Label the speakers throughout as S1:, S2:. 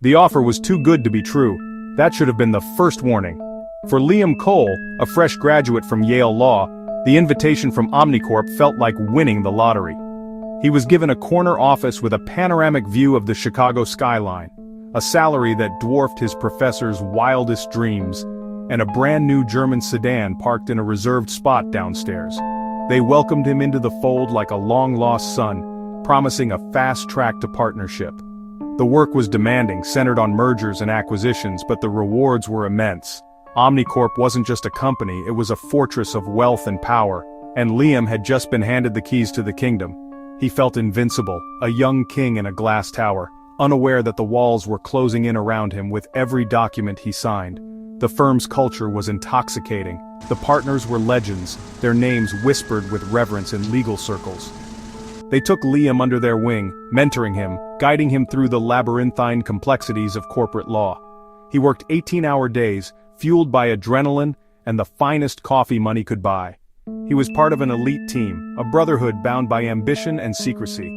S1: The offer was too good to be true. That should have been the first warning. For Liam Cole, a fresh graduate from Yale Law, the invitation from Omnicorp felt like winning the lottery. He was given a corner office with a panoramic view of the Chicago skyline, a salary that dwarfed his professor's wildest dreams, and a brand new German sedan parked in a reserved spot downstairs. They welcomed him into the fold like a long-lost son, promising a fast track to partnership. The work was demanding, centered on mergers and acquisitions, but the rewards were immense. Omnicorp wasn't just a company, it was a fortress of wealth and power, and Liam had just been handed the keys to the kingdom. He felt invincible, a young king in a glass tower, unaware that the walls were closing in around him with every document he signed. The firm's culture was intoxicating. The partners were legends, their names whispered with reverence in legal circles. They took Liam under their wing, mentoring him, guiding him through the labyrinthine complexities of corporate law. He worked 18-hour days, fueled by adrenaline and the finest coffee money could buy. He was part of an elite team, a brotherhood bound by ambition and secrecy.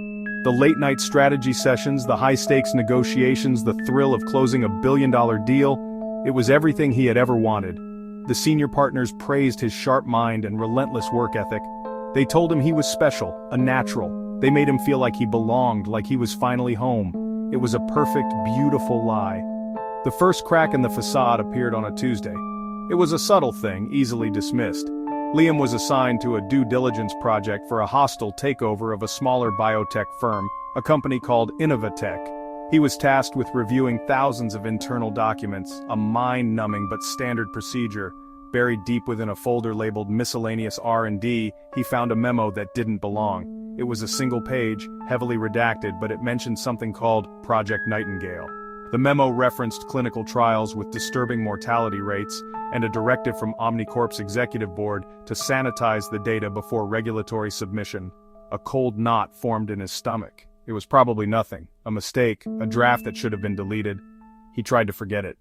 S1: The late-night strategy sessions, the high-stakes negotiations, the thrill of closing a billion-dollar deal, it was everything he had ever wanted. The senior partners praised his sharp mind and relentless work ethic. They told him he was special, a natural. They made him feel like he belonged, like he was finally home. It was a perfect, beautiful lie. The first crack in the facade appeared on a Tuesday. It was a subtle thing, easily dismissed. Liam was assigned to a due diligence project for a hostile takeover of a smaller biotech firm, a company called Innovatech. He was tasked with reviewing thousands of internal documents, a mind-numbing but standard procedure. Buried deep within a folder labeled Miscellaneous R&D, he found a memo that didn't belong. It was a single page, heavily redacted, but it mentioned something called Project Nightingale. The memo referenced clinical trials with disturbing mortality rates and a directive from Omnicorp's executive board to sanitize the data before regulatory submission. A cold knot formed in his stomach. It was probably nothing, a mistake, a draft that should have been deleted. He tried to forget it.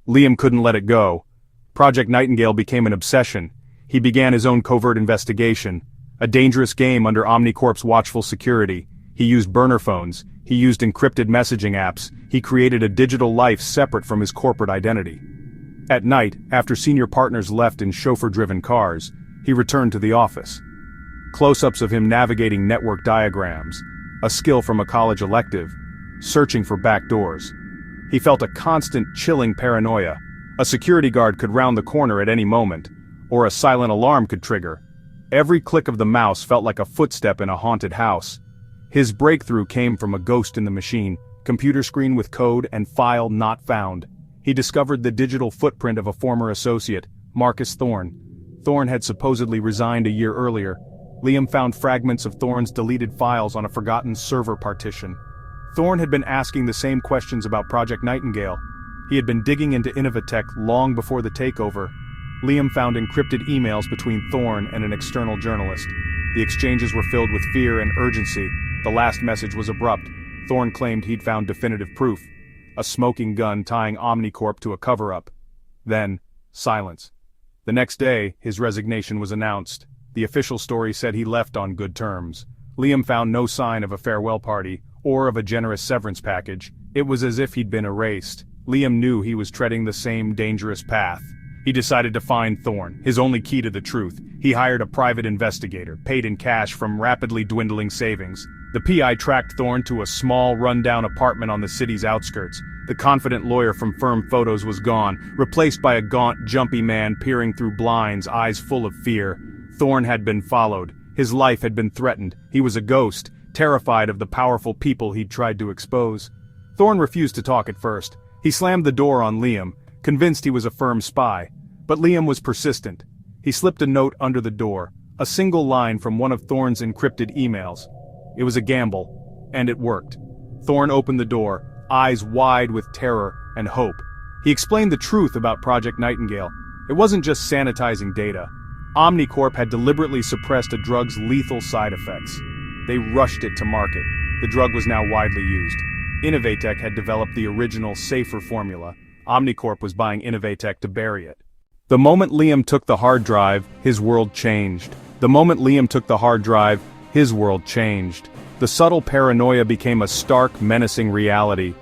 S1: Liam couldn't let it go. Project Nightingale became an obsession. He began his own covert investigation, a dangerous game under Omnicorp's watchful security. He used burner phones, he used encrypted messaging apps, he created a digital life separate from his corporate identity. At night, after senior partners left in chauffeur-driven cars, he returned to the office. Close-ups of him navigating network diagrams, a skill from a college elective, searching for back doors. He felt a constant, chilling paranoia. A security guard could round the corner at any moment, or a silent alarm could trigger. Every click of the mouse felt like a footstep in a haunted house. His breakthrough came from a ghost in the machine, computer screen with code and file not found. He discovered the digital footprint of a former associate, Marcus Thorne. Thorne had supposedly resigned a year earlier. Liam found fragments of Thorne's deleted files on a forgotten server partition. Thorne had been asking the same questions about Project Nightingale. He had been digging into Innovatech long before the takeover. Liam found encrypted emails between Thorne and an external journalist. The exchanges were filled with fear and urgency. The last message was abrupt. Thorne claimed he'd found definitive proof. A smoking gun tying Omnicorp to a cover-up. Then, silence. The next day, his resignation was announced. The official story said he left on good terms. Liam found no sign of a farewell party, or of a generous severance package. It was as if he'd been erased. Liam knew he was treading the same dangerous path. He decided to find Thorne, his only key to the truth. He hired a private investigator, paid in cash from rapidly dwindling savings. The PI tracked Thorne to a small, run-down apartment on the city's outskirts. The confident lawyer from firm photos was gone, replaced by a gaunt, jumpy man peering through blinds, eyes full of fear. Thorne had been followed. His life had been threatened. He was a ghost, terrified of the powerful people he'd tried to expose. Thorne refused to talk at first. He slammed the door on Liam, convinced he was a firm spy. But Liam was persistent. He slipped a note under the door, a single line from one of Thorne's encrypted emails. It was a gamble, and it worked. Thorne opened the door, eyes wide with terror and hope. He explained the truth about Project Nightingale. It wasn't just sanitizing data. Omnicorp had deliberately suppressed a drug's lethal side effects. They rushed it to market. The drug was now widely used. Innovatech had developed the original, safer formula. Omnicorp was buying Innovatech to bury it. The moment Liam took the hard drive, his world changed. The moment Liam took the hard drive, his world changed. The subtle paranoia became a stark, menacing reality.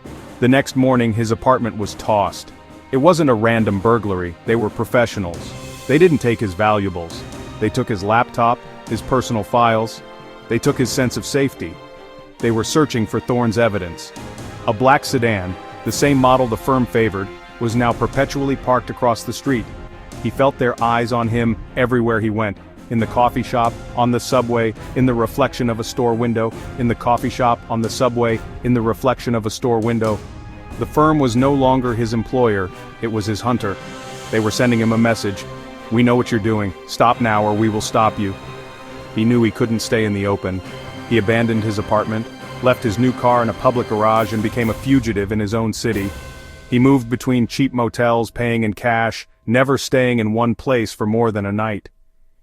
S1: The next morning his apartment was tossed. It wasn't a random burglary, they were professionals. They didn't take his valuables. They took his laptop, his personal files. They took his sense of safety. They were searching for Thorne's evidence. A black sedan, the same model the firm favored, was now perpetually parked across the street. He felt their eyes on him everywhere he went. In the coffee shop, on the subway, in the reflection of a store window, in the coffee shop, on the subway, in the reflection of a store window. The firm was no longer his employer, it was his hunter. They were sending him a message. "We know what you're doing. Stop now or we will stop you." He knew he couldn't stay in the open. He abandoned his apartment, left his new car in a public garage and became a fugitive in his own city. He moved between cheap motels paying in cash, never staying in one place for more than a night.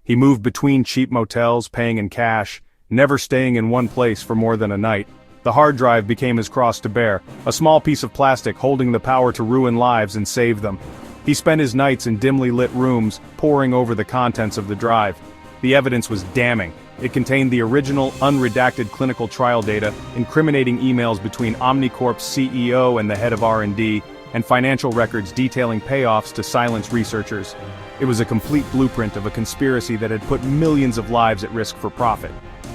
S1: He moved between cheap motels paying in cash, never staying in one place for more than a night. The hard drive became his cross to bear, a small piece of plastic holding the power to ruin lives and save them. He spent his nights in dimly lit rooms, poring over the contents of the drive. The evidence was damning. It contained the original, unredacted clinical trial data, incriminating emails between Omnicorp's CEO and the head of R&D, and financial records detailing payoffs to silence researchers. It was a complete blueprint of a conspiracy that had put millions of lives at risk for profit.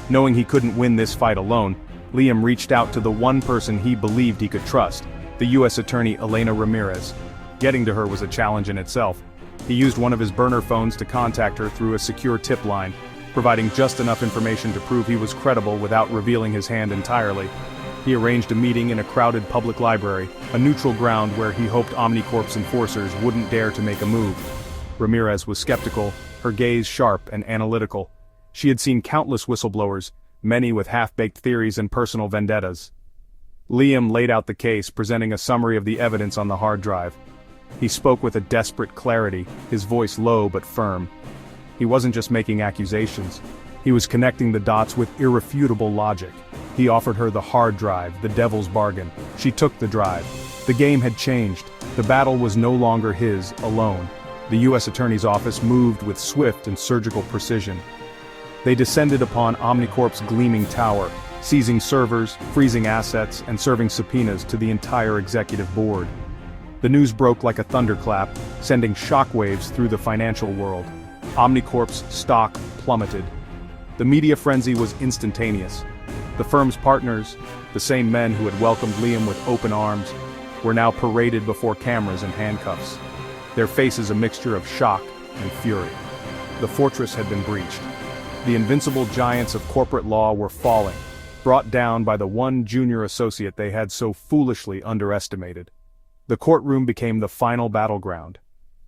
S1: Knowing he couldn't win this fight alone, Liam reached out to the one person he believed he could trust, the U.S. Attorney Elena Ramirez. Getting to her was a challenge in itself. He used one of his burner phones to contact her through a secure tip line, providing just enough information to prove he was credible without revealing his hand entirely. He arranged a meeting in a crowded public library, a neutral ground where he hoped Omnicorp's enforcers wouldn't dare to make a move. Ramirez was skeptical, her gaze sharp and analytical. She had seen countless whistleblowers, many with half-baked theories and personal vendettas. Liam laid out the case, presenting a summary of the evidence on the hard drive. He spoke with a desperate clarity, his voice low but firm. He wasn't just making accusations. He was connecting the dots with irrefutable logic. He offered her the hard drive, the devil's bargain. She took the drive. The game had changed. The battle was no longer his, alone. The U.S. Attorney's Office moved with swift and surgical precision. They descended upon Omnicorp's gleaming tower, seizing servers, freezing assets, and serving subpoenas to the entire executive board. The news broke like a thunderclap, sending shockwaves through the financial world. Omnicorp's stock plummeted. The media frenzy was instantaneous. The firm's partners, the same men who had welcomed Liam with open arms, were now paraded before cameras in handcuffs. Their faces a mixture of shock and fury. The fortress had been breached. The invincible giants of corporate law were falling, brought down by the one junior associate they had so foolishly underestimated. The courtroom became the final battleground.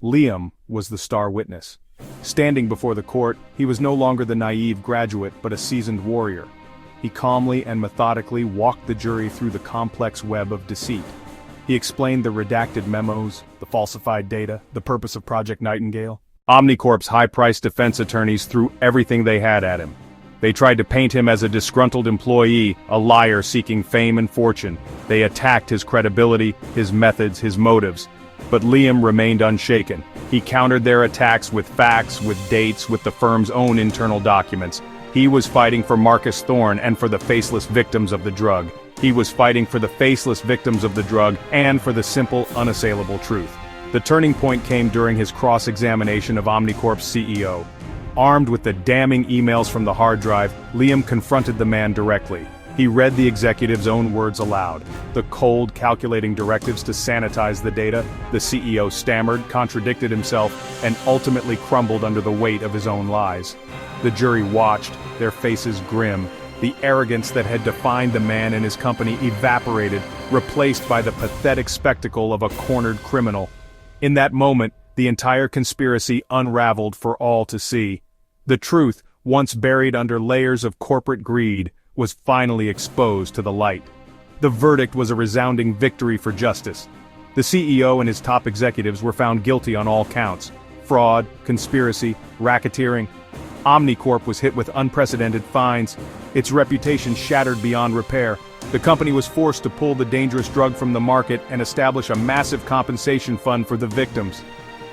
S1: Liam was the star witness. Standing before the court, he was no longer the naive graduate but a seasoned warrior. He calmly and methodically walked the jury through the complex web of deceit. He explained the redacted memos, the falsified data, the purpose of Project Nightingale. Omnicorp's high-priced defense attorneys threw everything they had at him. They tried to paint him as a disgruntled employee, a liar seeking fame and fortune. They attacked his credibility, his methods, his motives. But Liam remained unshaken. He countered their attacks with facts, with dates, with the firm's own internal documents. He was fighting for Marcus Thorne and for the faceless victims of the drug. He was fighting for the faceless victims of the drug and for the simple, unassailable truth. The turning point came during his cross-examination of Omnicorp's CEO. Armed with the damning emails from the hard drive, Liam confronted the man directly. He read the executive's own words aloud. The cold, calculating directives to sanitize the data. The CEO stammered, contradicted himself, and ultimately crumbled under the weight of his own lies. The jury watched, their faces grim. The arrogance that had defined the man and his company evaporated, replaced by the pathetic spectacle of a cornered criminal. In that moment, the entire conspiracy unraveled for all to see. The truth, once buried under layers of corporate greed, was finally exposed to the light. The verdict was a resounding victory for justice. The CEO and his top executives were found guilty on all counts: fraud, conspiracy, racketeering. Omnicorp was hit with unprecedented fines. Its reputation shattered beyond repair. The company was forced to pull the dangerous drug from the market and establish a massive compensation fund for the victims.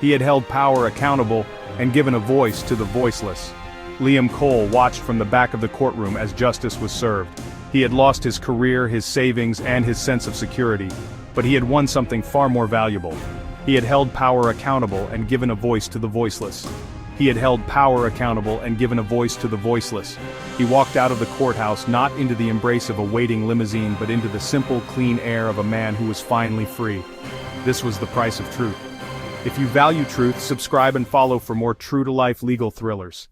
S1: He had held power accountable and given a voice to the voiceless. Liam Cole watched from the back of the courtroom as justice was served. He had lost his career, his savings, and his sense of security. But he had won something far more valuable. He had held power accountable and given a voice to the voiceless. He had held power accountable and given a voice to the voiceless. He walked out of the courthouse not into the embrace of a waiting limousine but into the simple, clean air of a man who was finally free. This was the price of truth. If you value truth, subscribe and follow for more true-to-life legal thrillers.